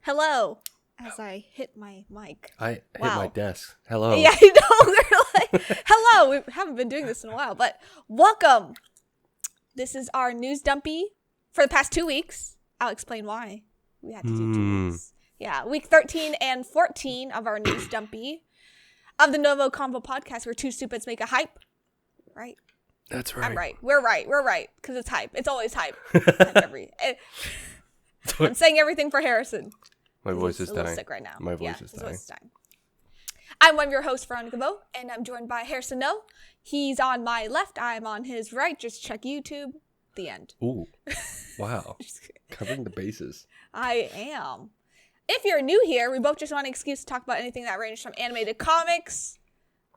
Hello. As I hit my mic. I hit my desk. Hello. Yeah, I know. We're like, hello. We haven't been doing this in a while, but welcome. This is our news dumpy for the past 2 weeks. I'll explain why we had to do 2 weeks. Yeah, week 13 and 14 of our news dumpy of the NgoVo Convo podcast where two stupids make a hype. Right? That's right. I'm right. We're right. Because it's hype. It's always hype. I'm saying everything for Harrison. My voice is dying. Sick right now. My voice is dying. I'm one of your hosts for NgoVo, and I'm joined by Harrison No. He's on my left. I'm on his right. Just check YouTube. The end. Ooh. Wow. Covering the bases. I am. If you're new here, we both just want an excuse to talk about anything that ranges from animated comics,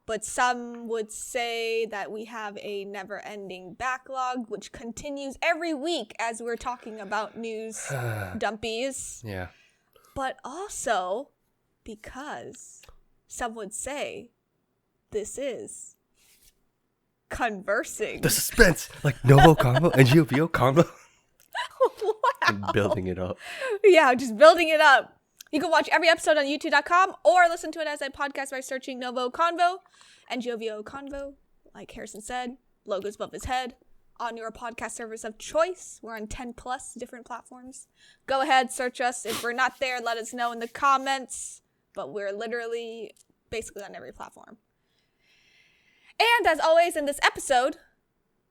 but some would say that we have a never-ending backlog, which continues every week as we're talking about news dumpies. Yeah. But also because some would say this is conversing. The suspense, like NgoVo Convo and NgoVo Convo. Wow. I'm building it up. Yeah, just building it up. You can watch every episode on youtube.com or listen to it as a podcast by searching NgoVo Convo and NgoVo Convo. Like Harrison said, logos above his head. On your podcast service of choice. We're on 10 plus different platforms. Go ahead, search us. If we're not there, let us know in the comments. But we're literally basically on every platform. And as always in this episode,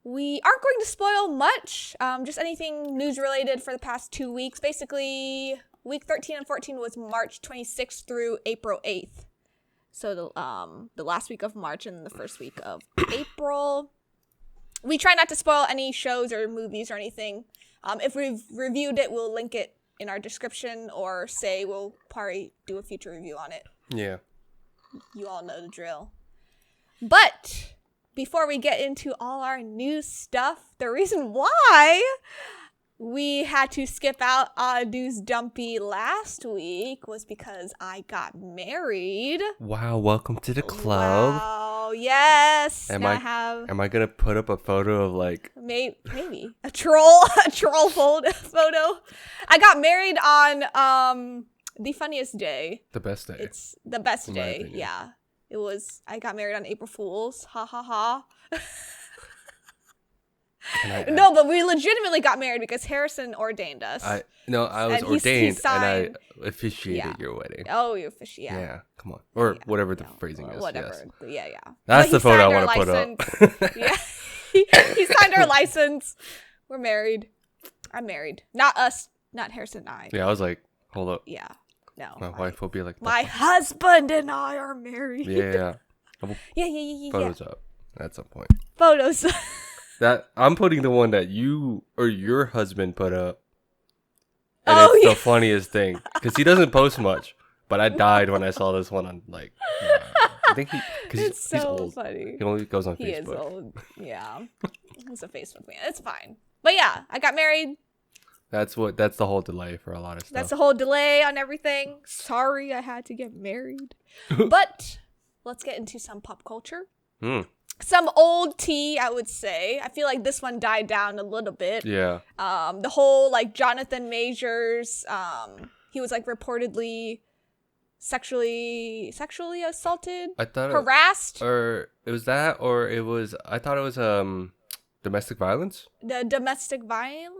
we aren't going to spoil much. Just anything news related for the past 2 weeks. Basically, week 13 and 14 was March 26th through April 8th. So the last week of March and the first week of April. We try not to spoil any shows or movies or anything. If we've reviewed it, we'll link it in our description or say we'll probably do a future review on it. Yeah. You all know the drill. But before we get into all our new stuff, the reason why we had to skip out on News Dumpy last week was because I got married. Wow, welcome to the club. Wow, yes. Am I gonna put up a photo of like maybe a troll photo? I got married on the funniest day. the best day? It's the best day. Yeah. It was. I got married on April Fool's. Ha ha ha. No, but we legitimately got married because Harrison ordained us. I was ordained and I officiated your wedding. Oh, you officiated. Yeah, come on. Or whatever the phrasing is. Whatever. Yes. Yeah. That's the photo I want to put up. Yeah. He signed our license. We're married. I'm married. Not us. Not Harrison and I. Yeah, I was like, hold up. Yeah. No. My wife will be like, my husband and I are married. Yeah. Yeah. Photos up at some point. Photos. That I'm putting the one that you or your husband put up. And it's the funniest thing. Because he doesn't post much. But I died when I saw this one on like I think he's old. Funny. He only goes on Facebook. He is old. Yeah. He's a Facebook man. It's fine. But yeah, I got married. That's the whole delay for a lot of stuff. That's the whole delay on everything. Sorry I had to get married. But let's get into some pop culture. Some old tea, I would say. I feel like this one died down a little bit. Yeah. The whole like Jonathan Majors, he was like reportedly sexually assaulted, harassed. I thought it was domestic violence. The domestic violence.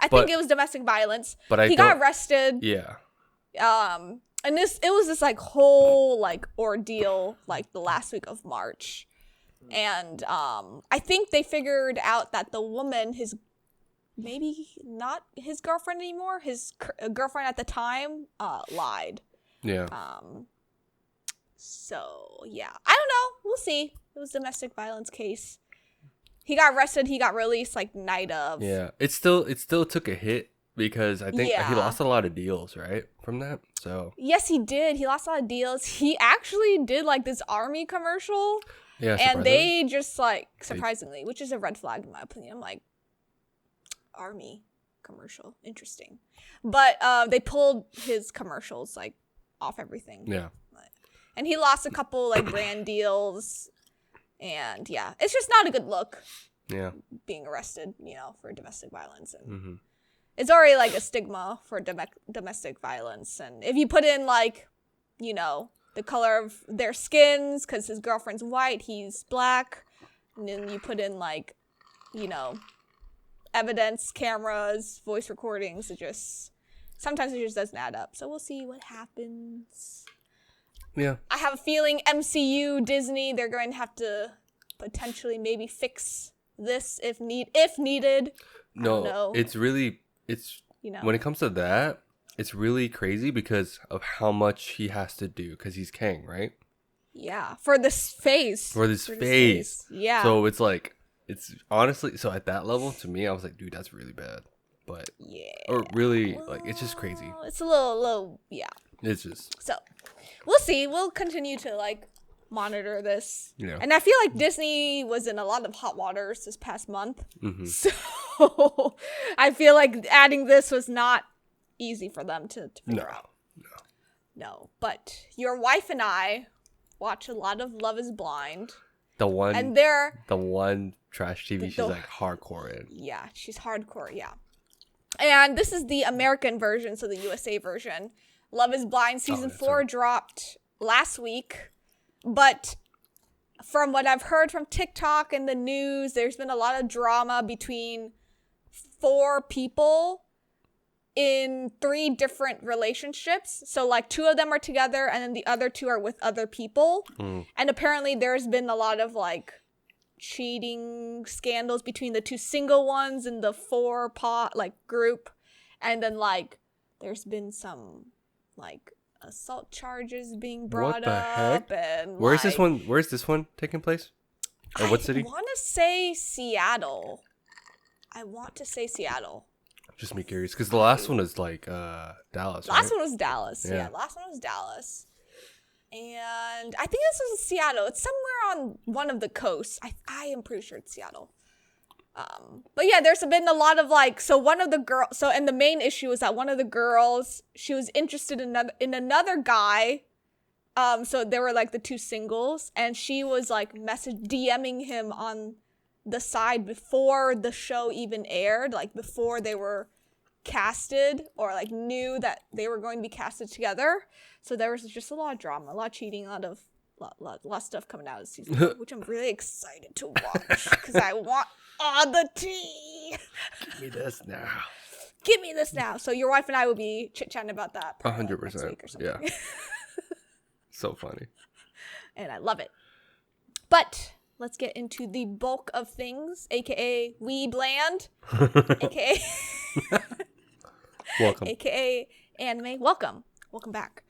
I think it was domestic violence. But he got arrested. Yeah. And it was this like whole like ordeal like the last week of March. And I think they figured out that the woman, maybe not his girlfriend anymore, his girlfriend at the time, lied. Yeah. So, yeah. I don't know. We'll see. It was a domestic violence case. He got arrested. He got released like night of. Yeah. It still took a hit because I think he lost a lot of deals, right, from that. So. Yes, he did. He lost a lot of deals. He actually did like this army commercial. Yeah, and they just like surprisingly, which is a red flag in my opinion. I'm like, army commercial, interesting, but they pulled his commercials like off everything. Yeah, and he lost a couple like brand deals, and yeah, it's just not a good look. Yeah, being arrested, for domestic violence, and it's already like a stigma for domestic violence. And if you put in like, the color of their skins, because his girlfriend's white, he's black, and then you put in like, evidence, cameras, voice recordings, sometimes it just doesn't add up. So we'll see what happens. Yeah. I have a feeling MCU, Disney, they're going to have to potentially maybe fix this if needed. No, it's when it comes to that, it's really crazy because of how much he has to do because he's Kang, right? Yeah, for this phase. Yeah. So it's like, it's honestly, so at that level, to me, I was like, dude, that's really bad. But, yeah. Or really, like, it's just crazy. It's a little, yeah. It's just. So, we'll see. We'll continue to, like, monitor this. Yeah. And I feel like Disney was in a lot of hot waters this past month. Mm-hmm. So, I feel like adding this was not easy for them to figure out. No. But your wife and I watch a lot of Love is Blind. The one trash TV she's like hardcore in. Yeah, she's hardcore, yeah. And this is the American version, so the USA version. Love is Blind season 4 dropped last week. But from what I've heard from TikTok and the news, there's been a lot of drama between 4 people in 3 different relationships. So like 2 of them are together and then the other 2 are with other people. And apparently there's been a lot of like cheating scandals between the 2 single ones and the 4 group. And then like there's been some like assault charges being brought up. And Where's this one taking place? Or what city? I want to say Seattle. Just me curious, because the last one was like Dallas. Last one was Dallas. Yeah, last one was Dallas. And I think this was Seattle. It's somewhere on one of the coasts. I am pretty sure it's Seattle. But yeah, there's been a lot of like, so one of the girls, and the main issue is that one of the girls, she was interested in another guy. So there were like the 2 singles, and she was like DMing him on the side before the show even aired, like before they were casted or like knew that they were going to be casted together. So there was just a lot of drama, a lot of cheating, a lot of stuff coming out of the season, which I'm really excited to watch because I want all the tea. Give me this now. So your wife and I will be chit-chatting about that 100%. next week or something. Yeah. So funny. And I love it. But let's get into the bulk of things, aka Wee Bland, aka welcome, aka anime. Welcome back.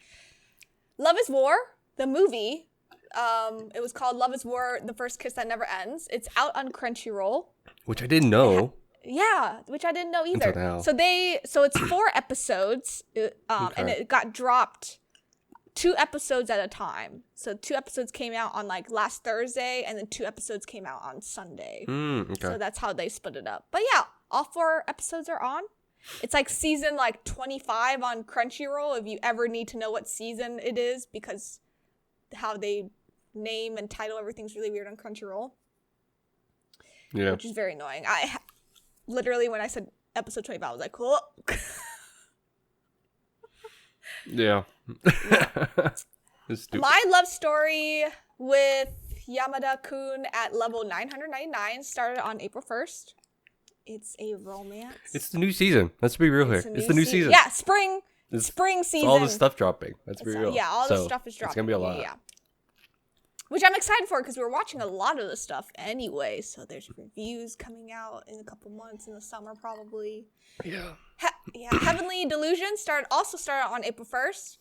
Love is War, the movie. It was called Love is War: The First Kiss That Never Ends. It's out on Crunchyroll, which I didn't know. Yeah, which I didn't know either. Until now. So it's 4 episodes, and it got dropped 2 episodes at a time. So 2 episodes came out on like last Thursday, and then 2 episodes came out on Sunday. Okay. So that's how they split it up. But yeah, all 4 episodes are on. It's like season like 25 on Crunchyroll if you ever need to know what season it is, because how they name and title everything's really weird on Crunchyroll. Yeah. Which is very annoying. Literally when I said episode 25, I was like, cool. Yeah. My love story with Yamada-kun at level 999 started on April 1st. It's a romance. It's the new season. Let's be real here. It's the new season. Yeah, spring season. All the stuff dropping. Let's be real. Yeah, all the stuff is dropping. It's going to be a lot. Yeah. Which I'm excited for because we're watching a lot of the stuff anyway. So there's reviews coming out in a couple months in the summer probably. Yeah. Heavenly Delusion started on April 1st.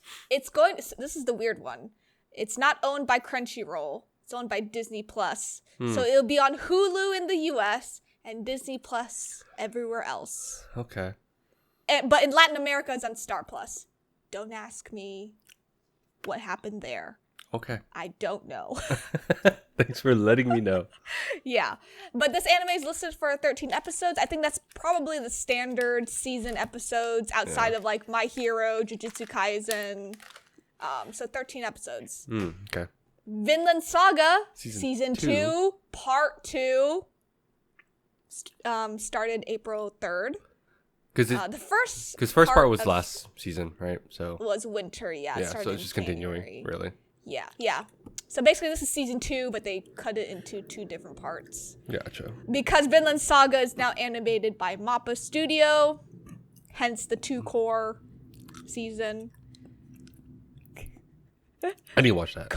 This is the weird one. It's not owned by Crunchyroll. It's owned by Disney Plus. So it'll be on Hulu in the US and Disney Plus everywhere else. Okay. But in Latin America, it's on Star Plus. Don't ask me what happened there. Okay. I don't know. Thanks for letting me know. Yeah. But this anime is listed for 13 episodes. I think that's probably the standard season episodes outside of like My Hero, Jujutsu Kaisen. So 13 episodes. Okay. Vinland Saga, season 2, part 2, started April 3rd. Because first part was last season, right? So was winter, yeah. Yeah, so it's just continuing, really. Yeah. So basically, this is season 2, but they cut it into 2 different parts. Gotcha. Because Vinland Saga is now animated by Mappa Studio, hence the 2-core season. I need to watch that.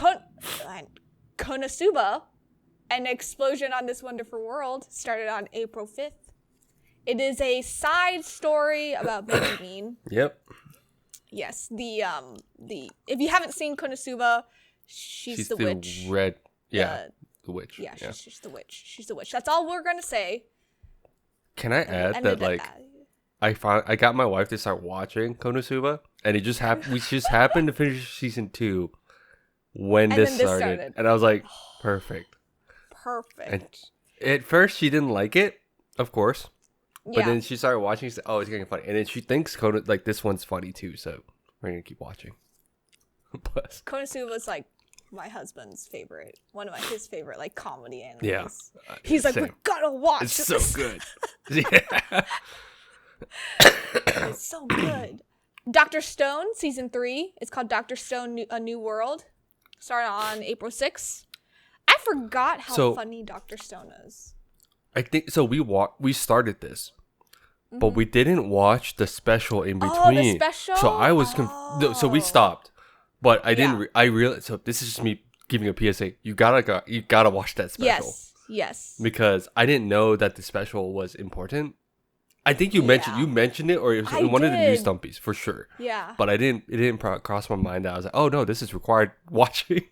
Konosuba, An Explosion on This Wonderful World, started on April 5th. It is a side story about Baby Bean. Yep. Yes, the if you haven't seen Konosuba, she's the witch. The witch. Yeah, she's the witch. She's the witch. That's all we're gonna say. Can I add that I got my wife to start watching Konosuba, and it just happened. We just happened to finish season 2 when this started, and I was like, perfect. And at first, she didn't like it, of course. But then she started watching. She said, "Oh, it's getting funny," and then she thinks this one's funny too. So we're gonna keep watching. Konosuba was like my husband's favorite, one of his favorite like comedy animes. Yeah, he's like, "We gotta watch. It's this. so good." Yeah, it's so good. Dr. Stone season 3. It's called Dr. Stone: A New World. Started on April 6th. I forgot how funny Dr. Stone is. I think so. We started this. But we didn't watch the special in between. Oh, the special? So I was so we stopped. But I didn't I realized, so this is just me giving a PSA. You gotta watch that special. Yes. Because I didn't know that the special was important. I think you mentioned it, or it was in one of the news dumpies for sure. Yeah. But it didn't cross my mind that I was like, oh no, this is required watching.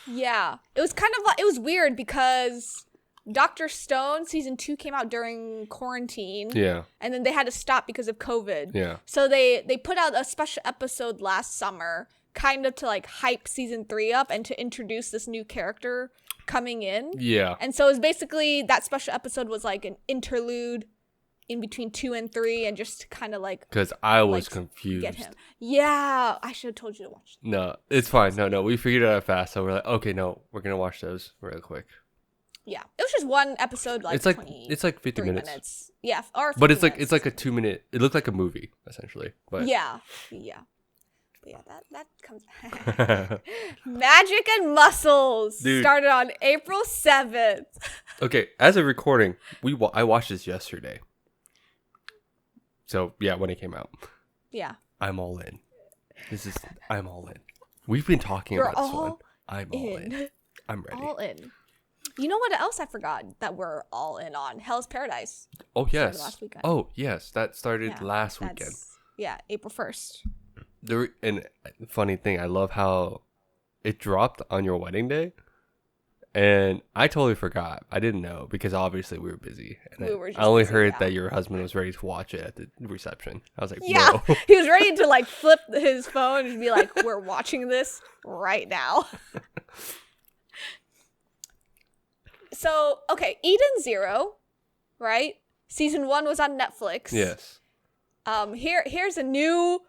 Yeah. It was kind of like, it was weird because Dr. Stone season 2 came out during quarantine. Yeah. And then they had to stop because of COVID. Yeah. So they put out a special episode last summer, kind of to like hype season 3 up and to introduce this new character coming in. Yeah. And so it was basically, that special episode was like an interlude in between 2 and 3, and just kind of like, because I was confused. Get him. Yeah, I should have told you to watch them. No, it's fine. No, we figured it out fast. So we're like, okay, no, we're gonna watch those real quick. Yeah, it was just one episode, like it's like 50 minutes. Yeah, or 50 but it's minutes. like a 2-minute. It looked like a movie essentially. But yeah. But yeah, that comes Magic and Muscles. Dude. Started on April 7th. Okay, as a recording, I watched this yesterday. So yeah, when it came out. Yeah. I'm all in. I'm all in. We've been talking about this one. I'm all in. I'm ready. All in. You know what else I forgot that we're all in on? Hell's Paradise. Oh yes. Last weekend. Oh yes, that started last weekend. Yeah, April 1st. And funny thing, I love how it dropped on your wedding day, and I totally forgot. I didn't know because obviously we were busy, and I only heard that your husband was ready to watch it at the reception. I was like, yeah, whoa. He was ready to like flip his phone and be like, "We're watching this right now." So okay, Eden Zero, right? Season 1 was on Netflix. Yes. Here's a new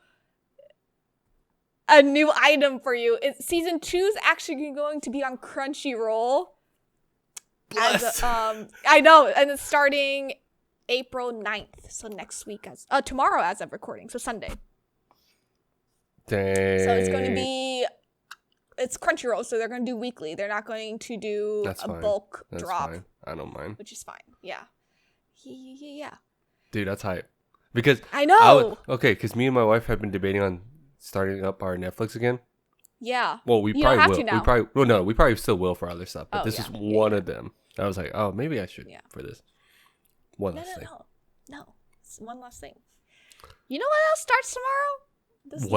item for you. Season 2 is actually going to be on Crunchyroll. I know, and it's starting April 9th, so next week tomorrow as of recording, so Sunday. Dang. So it's going to be, it's Crunchyroll, so they're going to do weekly. They're not going to do bulk drop. Fine. I don't mind. Which is fine. Yeah. Yeah. Dude, that's hype. Because I know. Because me and my wife have been debating on starting up our Netflix again. Yeah. Well, we probably will. We probably still will for other stuff, but this is one of them. I was like, oh, maybe I should for this. One last thing. No. It's one last thing. You know what else starts tomorrow? This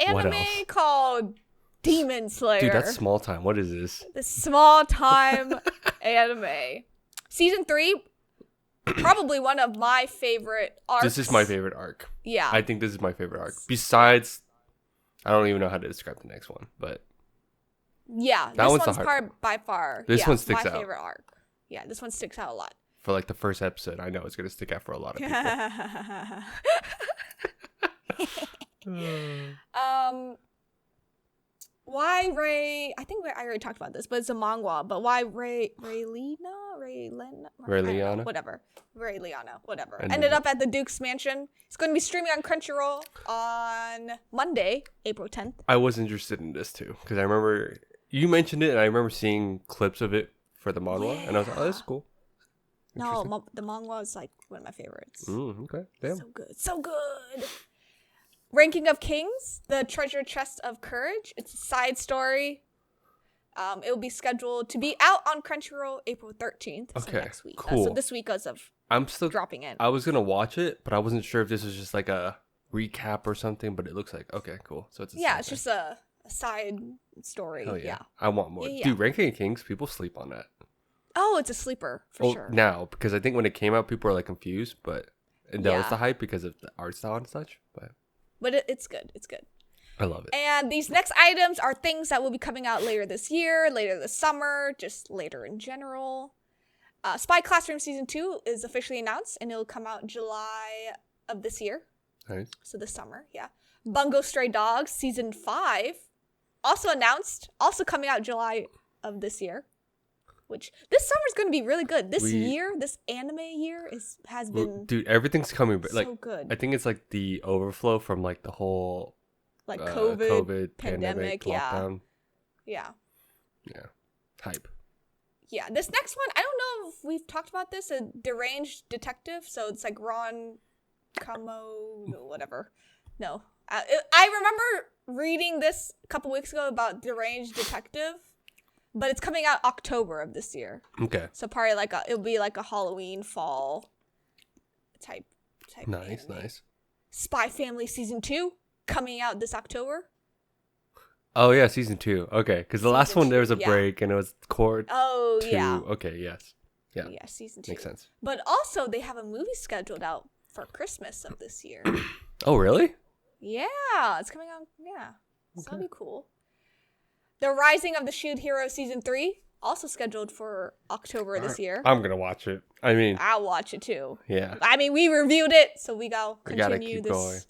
anime called Demon Slayer. Dude, that's small time. What is this? The small time anime. Season 3, probably one of my favorite arcs. This is my favorite arc. Yeah. I think this is my favorite arc. Besides, I don't even know how to describe the next one, but yeah, this one's by far. This one sticks out. My favorite arc. Yeah, this one sticks out a lot. For like the first episode, I know it's gonna stick out for a lot of people. Why Ray? I think I already talked about this, but it's a manga. But why Raylina? Liana? Whatever. Ray Liana, whatever. And Ended then- up at the Duke's mansion. It's going to be streaming on Crunchyroll on Monday, April 10th. I was interested in this too because I remember you mentioned it, and I remember seeing clips of it for the manhwa, and I was like, "Oh, that's cool." No, the manhwa is like one of my favorites. Okay, damn. So good. Ranking of Kings, the treasure chest of courage. It's a side story. It will be scheduled to be out on Crunchyroll April 13th. So Okay, next week. cool. So this week as of I'm still dropping in. I was gonna watch it, but I wasn't sure if this was just like a recap or something. But it looks like okay, cool. So it's It's just a side story. Hell Yeah. I want more, Yeah. dude. Ranking of Kings, people sleep on that. Oh, it's a sleeper for sure. Now because I think when it came out, people were like confused, but and that was Yeah. the hype because of the art style and such. But it's good. It's good. I love it. And these next items are things that will be coming out later this year, later this summer, just later in general. Spy Classroom Season 2 is officially announced, and it'll come out July of this year. Nice. So this summer, yeah. Bungo Stray Dogs Season 5, also announced, also coming out July of this year. Which, this summer's going to be really good. This anime year has been Dude, everything's coming, but so like good. I think it's like the overflow from like the whole Like COVID pandemic, lockdown. Yeah. Hype. Yeah, this next one, I don't know if we've talked about this, a deranged detective. So it's like Ron Como, whatever. No. I remember reading this a couple weeks ago about deranged detective, but it's coming out October of this year. Okay. So probably like it'll be like a Halloween fall type. Nice, anime. nice. Spy Family Season 2 coming out this October. Oh yeah, season 2. Okay, because the last Season one there was a 2, yeah. break and it was Court Oh 2. yeah. Okay, yes. Yeah. Yeah, Season 2. Makes sense. But also they have a movie scheduled out for Christmas of this year. Oh really? Yeah, it's coming out. Yeah, so that'll be cool. The Rising of the Shield Hero Season 3, also scheduled for October this year. I'm gonna watch it. I mean, I'll watch it too. yeah. I mean, we reviewed it, so we gotta We continue gotta keep this. going.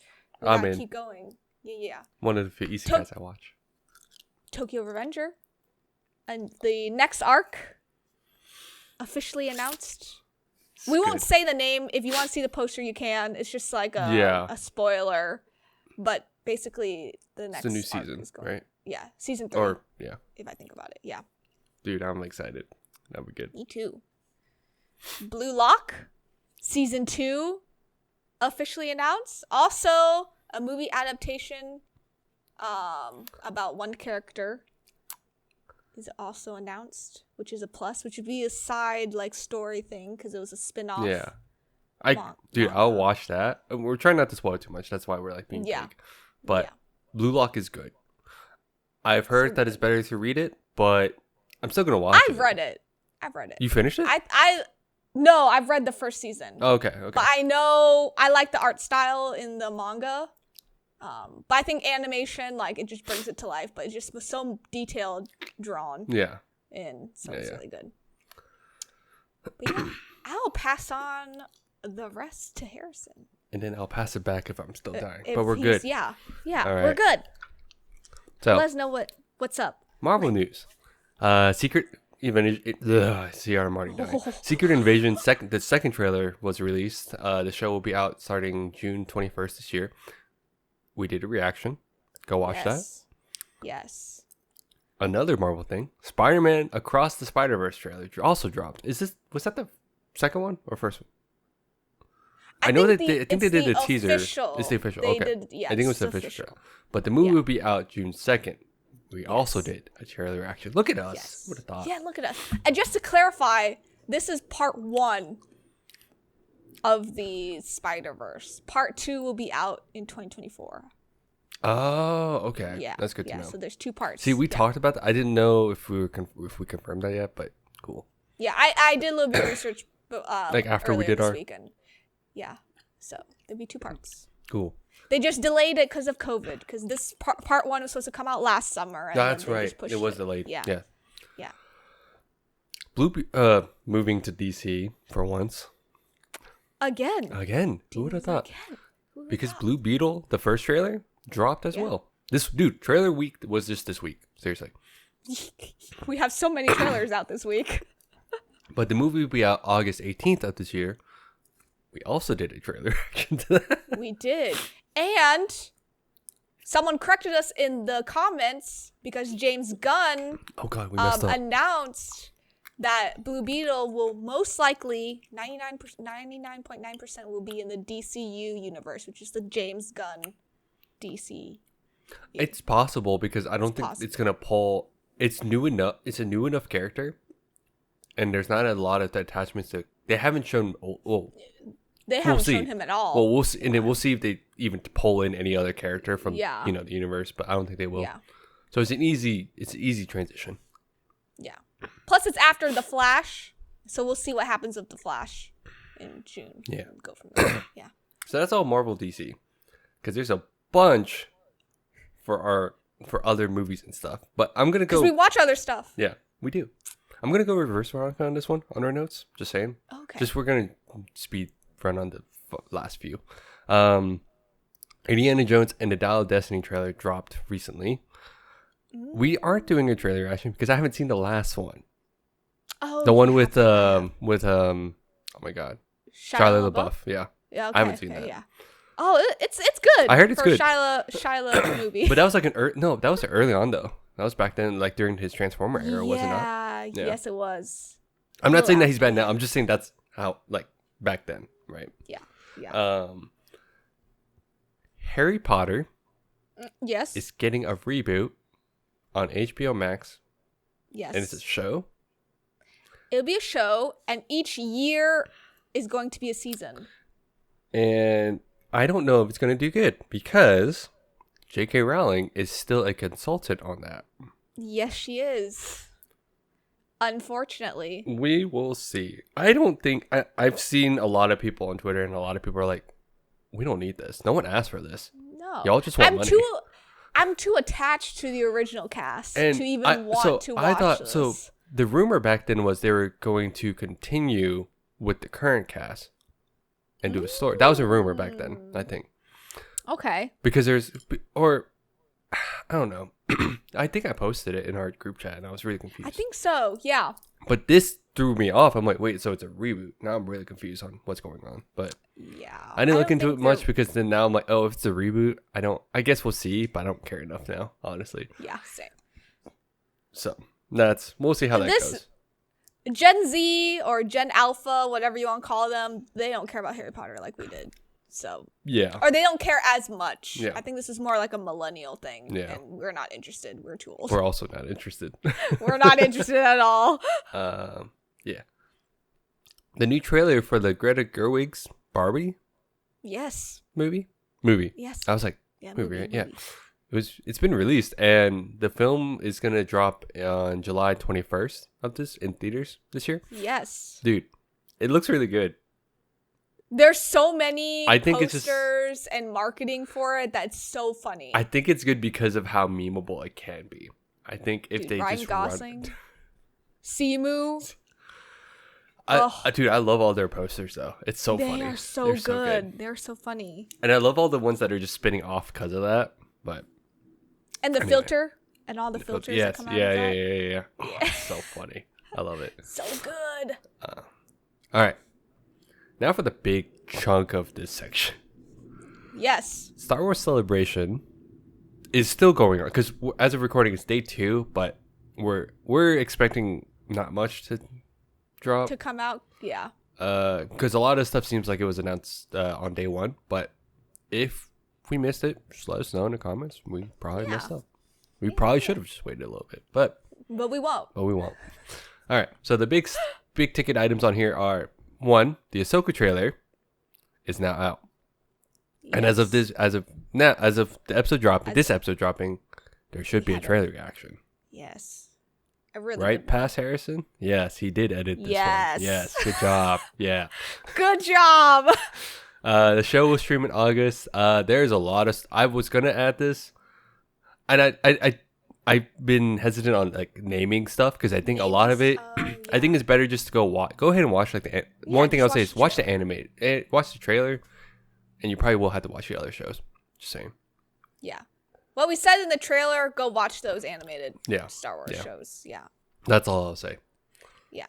We I'm gotta in. keep going. Yeah. One of the few isekais I watch. Tokyo Revenger. And the next arc officially announced. We won't say the name. If you want to see the poster, you can. It's just like a spoiler. But basically, the next It's a new arc season, is going. right? Yeah, Season 3. Or yeah, If I think about it, yeah. dude, I'm excited. That'll be good. Me too. Blue Lock, Season 2, officially announced. Also, a movie adaptation about one character is also announced, which is a plus, which would be a side like story thing because it was a spin-off. Yeah. I'll manga. watch that. We're trying not to spoil it too much. That's why we're like being big. But Yeah. Blue Lock is good. I've heard that it's better to read it, but I'm still gonna watch it. I've read it. You finished it? No, I've read the first season. Oh, okay. But I know I like the art style in the manga. But I think animation, like, it just brings it to life. But it just was so detailed, drawn Yeah. in. So it's really good. But yeah, I'll pass on the rest to Harrison. And then I'll pass it back if I'm still dying. If But we're good. Yeah, All we're right. good. So, Let us know what's up. Marvel news. Secret see, I'm already dying. Secret Invasion the second trailer was released. The show will be out starting June 21st this year. We did a reaction. Go watch that. Yes. Another Marvel thing. Spider-Man Across the Spider-Verse trailer also dropped. Was that the second one or first one? I know that I think they did the teaser. It's the official. Okay. I think it was the official trailer. But the movie will be out June 2nd. We also did a trailer reaction. Look at us. Yes. What a thought. Yeah, look at us. And just to clarify, this is part 1 of the Spider-Verse. Part 2 will be out in 2024. Oh, okay. Yeah. That's good to know. So there's 2 parts. See, we talked about that. I didn't know if we confirmed that yet, but cool. Yeah, I did a little bit of research like after we earlier did this our weekend. Yeah. So there'll be 2 parts. Cool. They just delayed it because of COVID. Because this part 1 was supposed to come out last summer. And That's then they right. just pushed It was delayed. Yeah. Yeah. Moving to DC for once. Again. Who would have thought? Again. Because Blue Beetle, the first trailer, dropped as well. Trailer week was just this week. Seriously. We have so many trailers out this week. But the movie will be out August 18th of this year. We also did a trailer reaction to that. We did. And someone corrected us in the comments because James Gunn Oh god, we messed up. announced that Blue Beetle will most likely 99.9% will be in the DCU universe, which is the James Gunn DC. It's possible because I don't think it's gonna pull. It's new enough. It's a new enough character, and there's not a lot of attachments to. They haven't shown. They haven't shown him at all. Well, we'll see, and then we'll see if they even pull in any other character from the universe. But I don't think they will. Yeah. So it's an easy transition. Yeah. Plus, it's after The Flash, so we'll see what happens with The Flash in June. Yeah. And go from there. Yeah. So that's all Marvel DC, because there's a bunch for other movies and stuff. But I'm gonna go. Because we watch other stuff. Yeah, we do. I'm gonna go reverse rock on this one on our notes. Just saying. Okay. We're gonna speed run on the last few. Indiana Jones and the Dial of Destiny trailer dropped recently. We aren't doing a trailer reaction because I haven't seen the last one. Oh, the one with oh my god, Shia LaBeouf. Yeah, okay, I haven't seen that. Yeah. Oh, it's good. I heard it's for good. Shia movie. But that was like that was early on though. That was back then, like during his Transformer era, was it not? Yeah. Yes, it was. I'm not saying that he's bad now. I'm just saying that's how like back then, right? Yeah. Harry Potter. Yes. Is getting a reboot on HBO Max. Yes. And it's a show. It'll be a show, and each year is going to be a season. And I don't know if it's going to do good because J.K. Rowling is still a consultant on that. Yes, she is. Unfortunately. We will see. I don't think... I've seen a lot of people on Twitter, and a lot of people are like, we don't need this. No one asked for this. No. Y'all just want money. I'm too attached to the original cast to even want to watch this. So the rumor back then was they were going to continue with the current cast and do a story. That was a rumor back then, I think. Okay. Because I don't know. I think I posted it in our group chat and I was really confused. I think so, yeah. But this threw me off. I'm like, wait, so it's a reboot. Now I'm really confused on what's going on. But yeah, I didn't look into it much because then now I'm like, oh, if it's a reboot, I guess we'll see, but I don't care enough now, honestly. Yeah, same. So we'll see how that goes. Gen Z or Gen Alpha, whatever you want to call them, they don't care about Harry Potter like we did. So yeah, or they don't care as much. Yeah. I think this is more like a millennial thing. Yeah, and we're not interested. We're too old. We're also not interested. We're not interested at all. Yeah. The new trailer for the Greta Gerwig's Barbie. Yes. Movie. Yes. I was like, yeah, movie, right? movie. Yeah. It's been released, and the film is gonna drop on July 21st in theaters this year. Yes. Dude, it looks really good. There's so many posters it's and marketing for it that's so funny. I think it's good because of how memeable it can be. I think if they Ryan just Gosling, Simu. Dude, I love all their posters though. It's so funny. They are so good. They're so funny. And I love all the ones that are just spinning off because of that. But and the filter and all the filters that come out of that. Yeah. Oh, it's so funny. I love it. So good. All right. Now for the big chunk of this section. Yes. Star Wars Celebration is still going on because as of recording, it's day 2, but we're expecting not much to drop to come out. Yeah. Because a lot of stuff seems like it was announced on day 1, but if we missed it, just let us know in the comments. We probably messed up. We probably should have just waited a little bit, but we won't. All right. So the big ticket items on here are 1, the Ahsoka trailer is now out. Yes. And as of the episode dropping, there should be a trailer reaction. Yes. I really right, Pass Harrison? Yes, he did edit this one. Yes, good job. Yeah. Good job. The show will stream in August. There's a lot of I was gonna add this, and I've been hesitant on like naming stuff because I think a lot of it, I think it's better just to go ahead and watch like one thing I'll say is watch the animated, watch the trailer, and you probably will have to watch the other shows. Just saying. Yeah. What we said in the trailer, go watch those animated Star Wars shows. Yeah. That's all I'll say. Yeah.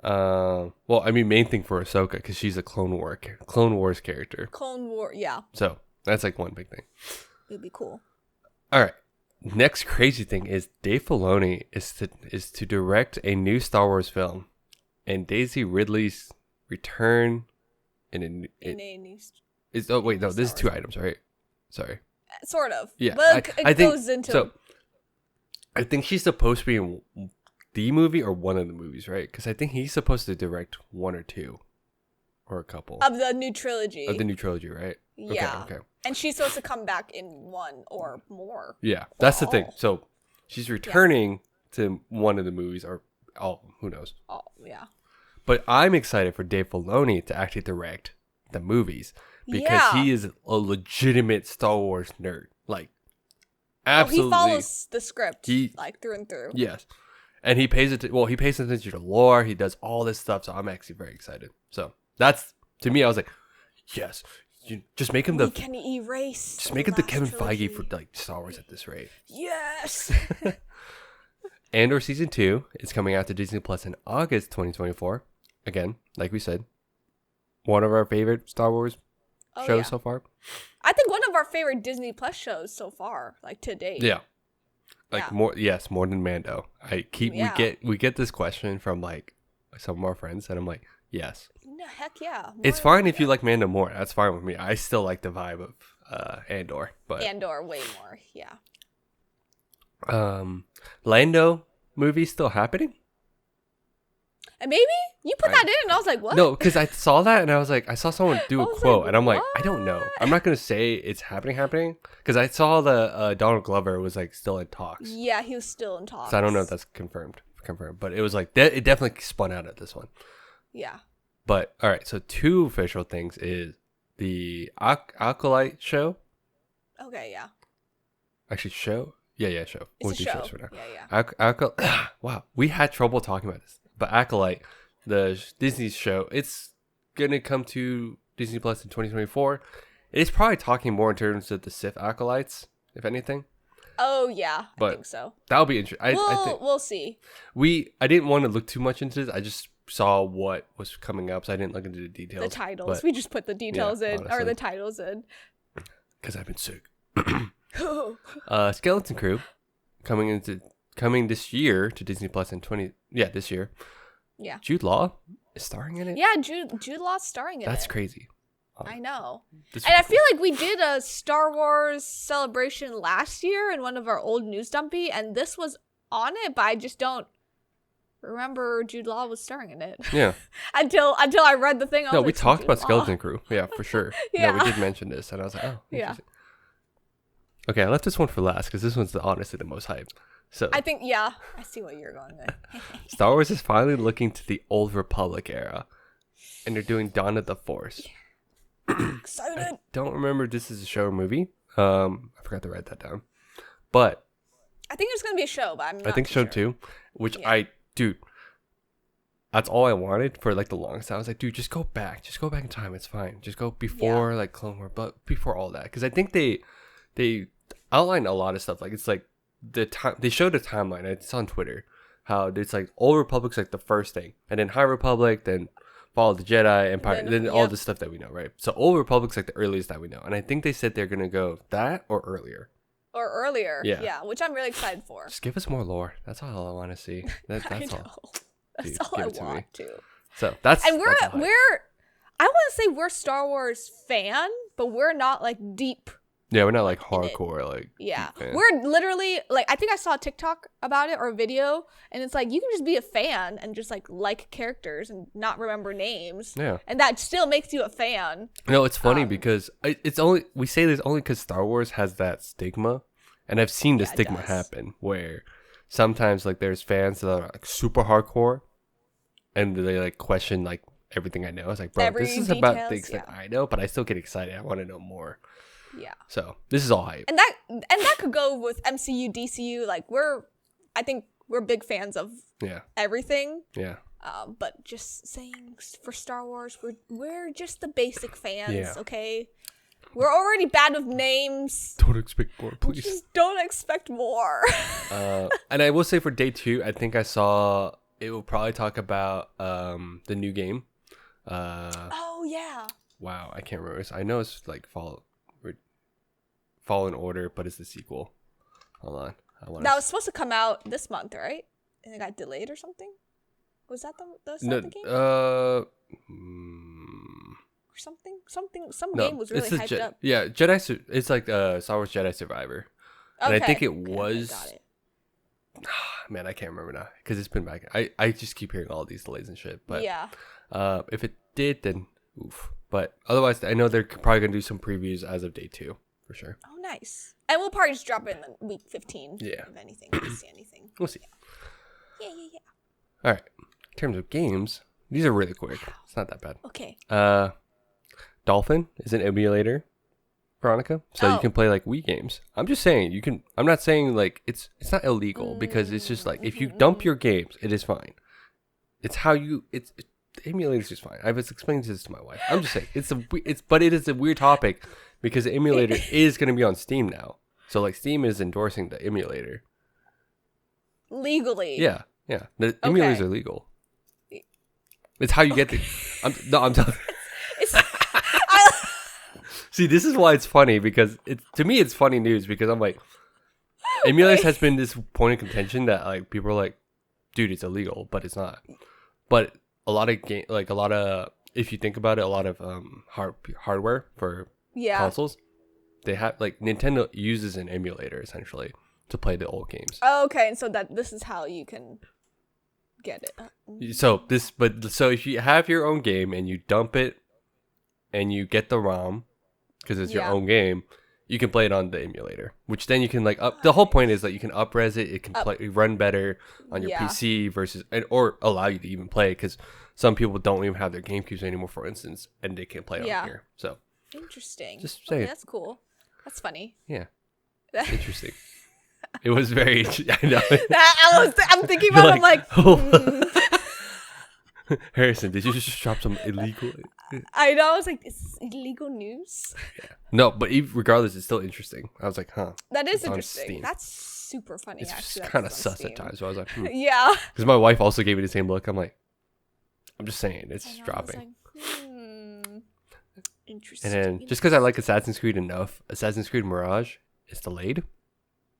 Well, I mean, main thing for Ahsoka because she's a Clone Wars character. Clone War, yeah. So that's like one big thing. It'd be cool. All right. Next crazy thing is Dave Filoni is to direct a new Star Wars film, and Daisy Ridley's return in a new. Oh wait, no, this is 2 items, right? Sorry. Sort of. Yeah, but I think, goes into. So, I think she's supposed to be in the movie or one of the movies, right? Because I think he's supposed to direct one or two, or a couple of the new trilogy. Right? Yeah. Okay. And she's supposed to come back in one or more. Yeah, that's the thing. So she's returning to one of the movies, or who knows? Oh, yeah. But I'm excited for Dave Filoni to actually direct the movies because he is a legitimate Star Wars nerd. Like, absolutely. He follows the script like through and through. Yes. And he pays attention to lore. He does all this stuff. So I'm actually very excited. So that's, to me, I was like, yes. Just make him the Kevin Feige for like Star Wars at this rate. Yes. Andor season 2 is coming out to Disney Plus in August 2024. Again, like we said, one of our favorite Star Wars shows so far. I think one of our favorite Disney Plus shows so far, like to date. Yeah. More than Mando. We get this question from like some of our friends, and I'm like, yes. No, heck yeah. It's fine if you like Mando more. That's fine with me. I still like the vibe of Andor, but Andor way more. Yeah. Lando movie still happening? And maybe you put that in, and I was like, what? No, because I saw that, and I was like, I saw someone do a quote, and I'm like, what? I don't know. I'm not gonna say it's happening, because I saw the Donald Glover was like still in talks. Yeah, he was still in talks. So I don't know if that's confirmed, but it was like it definitely spun out at this one. Yeah. But all right, so 2 official things is the Acolyte show. Okay, yeah. Actually, show. Yeah, show. It's a show. Shows for now. Yeah. Wow, we had trouble talking about this. But Acolyte, the Disney show, it's gonna come to Disney Plus in 2024. It's probably talking more in terms of the Sith acolytes, if anything. Oh yeah, I think so. That'll be interesting. We'll see. I didn't want to look too much into this. I just saw what was coming up, so I didn't look into the details. The titles. We just put the details in, honestly. or the titles in. Because I've been sick. Skeleton Crew coming this year to Disney Plus in this year. Yeah. Jude Law is starring in it. Yeah, Jude Law's starring in it. That's crazy. I know. And I feel like we did a Star Wars celebration last year in one of our old news Dumpy, and this was on it, but I just don't remember Jude Law was starring in it. Yeah. until I read the thing. We talked about Skeleton Crew. Yeah, for sure. Yeah. We did mention this, and I was like, oh, yeah. Okay, I left this one for last because this one's honestly the most hype. So I think, I see what you're going with. Star Wars is finally looking to the Old Republic era, and they're doing Dawn of the Force. Excited. I don't remember if this is a show or movie. I forgot to write that down. But I think it's going to be a show, but I'm not I think so sure. too, which dude, that's all I wanted for like the longest time. I was like, dude, just go back in time. It's fine. Just go before like Clone Wars, but before all that. Because I think they outlined a lot of stuff. Like it's like the time they showed a timeline. It's on Twitter how it's like Old Republic's like the first thing, and then High Republic, then Fall of the Jedi, Empire, then all the stuff that we know, right? So Old Republic's like the earliest that we know, and I think they said they're gonna go that or earlier. Yeah, which I'm really excited for. Just give us more lore. That's all I want to see. That's I know. all. That's Dude, all I want to. So that's and we're I want to say we're Star Wars fan, but we're not like deep. Yeah, we're not like hardcore, like we're literally like I think I saw a TikTok about it or a video, and it's like you can just be a fan and just like characters and not remember names. Yeah, and that still makes you a fan. No, it's funny because we say this only because Star Wars has that stigma, and I've seen the stigma happen where sometimes like there's fans that are like super hardcore, and they like question like everything I know. It's like, bro, this is about things that I know, but I still get excited. I want to know more. Yeah. So this is all hype. And that could go with MCU, DCU. Like I think we're big fans of everything. Yeah. But just saying for Star Wars, we're just the basic fans, okay? We're already bad with names. Don't expect more, please. Just don't expect more. And I will say for day 2, I think I saw it will probably talk about the new game. Oh yeah. Wow, I can't remember. I know it's like Fallen Order, but it's the sequel. Hold on. That was supposed to come out this month, right? And it got delayed or something. Was that the game? Or something? Some game was really hyped up. Yeah, Jedi. It's like Star Wars Jedi Survivor, and I think it was. Got it. Man, I can't remember now because it's been back. I just keep hearing all these delays and shit. But yeah. If it did, then oof. But otherwise, I know they're probably gonna do some previews as of day 2 for sure. Oh, nice. And we'll probably just drop it in the week 15. Yeah. If anything, if we see anything. We'll see. Yeah. All right. In terms of games, these are really quick. It's not that bad. Okay. Dolphin is an emulator, Veronica, so you can play like Wii games. I'm just saying you can. I'm not saying like it's not illegal because it's just like if you dump your games, it is fine. It's how you the emulator is just fine. I was explaining this to my wife. I'm just saying but it is a weird topic because the emulator is going to be on Steam now. So like Steam is endorsing the emulator legally. Yeah. The emulators are legal. It's how you get the. I'm telling. See, this is why it's funny because to me it's funny news because I'm like, emulators has been this point of contention that like people are like, dude, it's illegal, but it's not. But a lot of if you think about it, a lot of hardware for consoles, they have like Nintendo uses an emulator essentially to play the old games. Oh, okay, and so this is how you can get it. So if you have your own game and you dump it and you get the ROM because it's your own game, you can play it on the emulator, which then you can like up. The whole point is that you can up-res it. It can run better on your PC versus or allow you to even play because some people don't even have their GameCubes anymore, for instance, and they can play it on here. So interesting. Just say that's cool. That's funny. Yeah, interesting. It was very. I know. I'm thinking about it. I'm like. Harrison, did you just drop some illegal? I know. I was like, is this illegal news? Yeah. No, but regardless, it's still interesting. I was like, huh. That is interesting. That's super funny. It's just kind of sus at times. So I was like, yeah. Because my wife also gave me the same look. I'm like, I'm just saying, it's dropping. Like, interesting. And then just because I like Assassin's Creed enough, Assassin's Creed Mirage is delayed.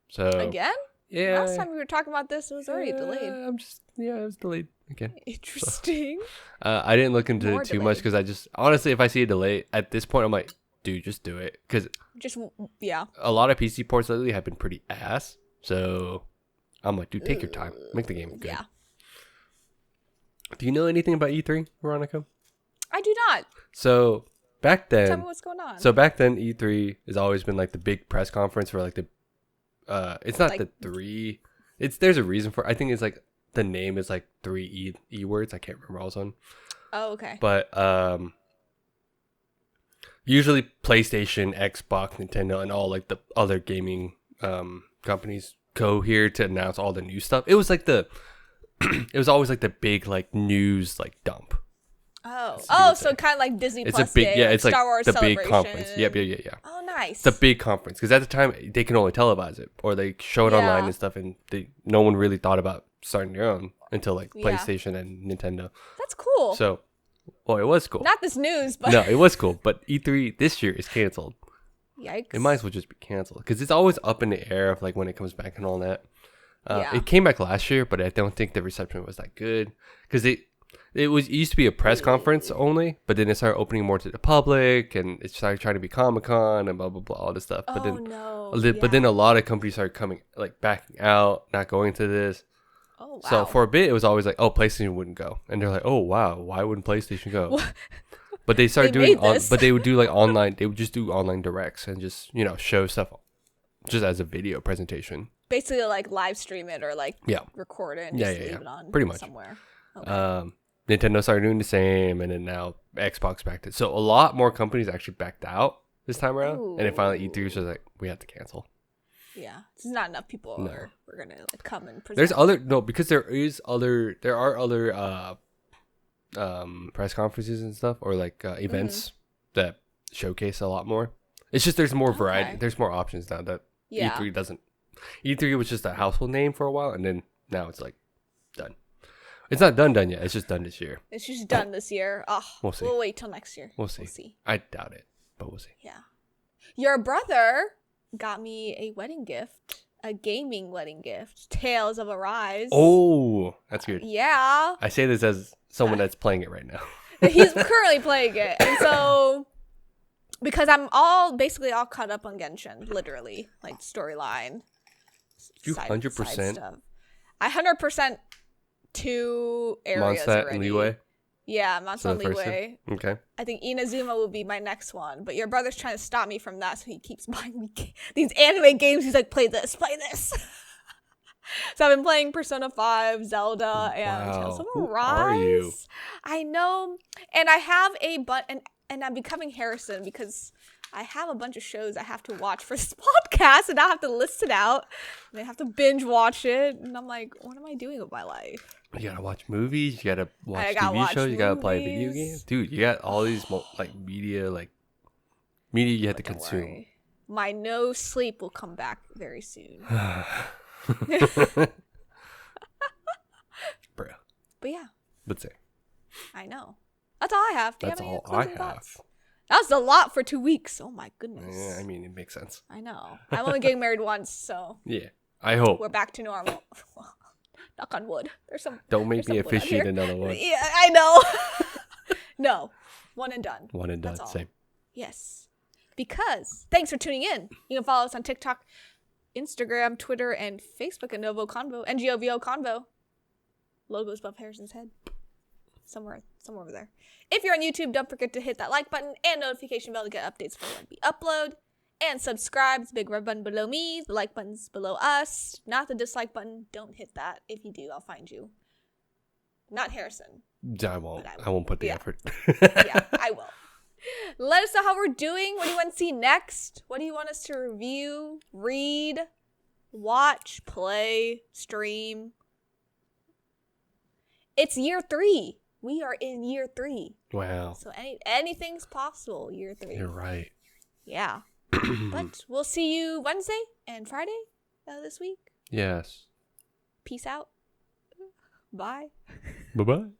So again? Yeah. Last time we were talking about this, it was already delayed. It was delayed again. Interesting. So, I didn't look into it too much because I just honestly, if I see a delay at this point, I'm like, dude, just do it because a lot of PC ports lately have been pretty ass. So I'm like, dude, take your time, make the game good. Yeah. Do you know anything about E3, Veronica? I do not. So back then, tell me what's going on. So back then, E3 has always been like the big press conference for like the. It's not like, the 3. There's a reason for. I think it's like the name is like 3 E words. I can't remember all of them. Oh, okay. But usually PlayStation, Xbox, Nintendo, and all like the other gaming companies go here to announce all the new stuff. It was like it was always like the big like news like dump. So kind of like Disney it's Plus a big Day, it's like Star Wars the Celebration. big conference. Yep. Oh, nice. It's a big conference because at the time they can only televise it or they show it online and stuff, and no one really thought about starting their own until like PlayStation and Nintendo. That's cool. So, well, it was cool. Not this news, but no, it was cool. But E3 this year is canceled. Yikes! It might as well just be canceled because it's always up in the air of like when it comes back and all that. It came back last year, but I don't think the reception was that good because it used to be a press conference only, but then it started opening more to the public, and it started trying to be Comic-Con and blah blah blah all this stuff. But then a lot of companies started coming like backing out, not going to this. Oh wow! So for a bit, it was always like, oh, PlayStation wouldn't go, and they're like, oh wow, why wouldn't PlayStation go? But they started but they would do like online. They would just do online directs and just show stuff, just as a video presentation. Basically, like live stream it or like record it and just leave it on pretty much somewhere. Okay. Nintendo started doing the same, and then now Xbox backed it. So a lot more companies actually backed out this time around, and then finally E3 was like, we have to cancel. Yeah, there's not enough people we're gonna like come and present. There's because there are other press conferences and stuff or like events that showcase a lot more. It's just there's more variety. There's more options now that E3 doesn't. E3 was just a household name for a while, and then now it's like done. It's not done yet. It's just done this year. It's just done this year. Oh, We'll see. We'll wait till next year. We'll see. I doubt it, but we'll see. Yeah. Your brother got me a wedding gift. A gaming wedding gift. Tales of Arise. Oh, that's good. Yeah. I say this as someone that's playing it right now. He's currently playing it. And so, because I'm basically all caught up on Genshin, literally. Like, storyline. You 100%? I 100% 2 areas Mondstadt already. and Liyue? Yeah, Mondstadt and Liyue. Okay. I think Inazuma will be my next one. But your brother's trying to stop me from that, so he keeps buying me these anime games. He's like, play this. So I've been playing Persona 5, Zelda, and Tales of Arise. Who are you? I know. And I have and I'm becoming Harrison because I have a bunch of shows I have to watch for this podcast, and I have to list it out, and I have to binge watch it. And I'm like, what am I doing with my life? You gotta watch movies. You gotta watch TV shows. You gotta play video games. Dude, you got all these media you have to consume. Worry. My no sleep will come back very soon. Bruh. But yeah. But say. I know. That's all I have. That's all I have. That's a lot for 2 weeks. Oh my goodness. Yeah, I mean, it makes sense. I know. I'm only getting married once, so. Yeah, I hope. We're back to normal. Knock on wood. Don't make me officiate another one. Yeah, I know. No. One and done. One and done. Same. Yes. Because, thanks for tuning in. You can follow us on TikTok, Instagram, Twitter, and Facebook at NgoVo Convo. NgoVo Convo. Logos above Harrison's head. Somewhere over there. If you're on YouTube, don't forget to hit that like button and notification bell to get updates for when we upload. And subscribe. The big red button below me. The like button's below us. Not the dislike button. Don't hit that. If you do, I'll find you. Not Harrison. I won't. I won't put the effort. Yeah, I will. Let us know how we're doing. What do you want to see next? What do you want us to review, read, watch, play, stream? It's year 3. We are in year 3. Wow. So anything's possible, year 3. You're right. Yeah. But we'll see you Wednesday and Friday this week. Yes. Peace out. Bye. Bye-bye.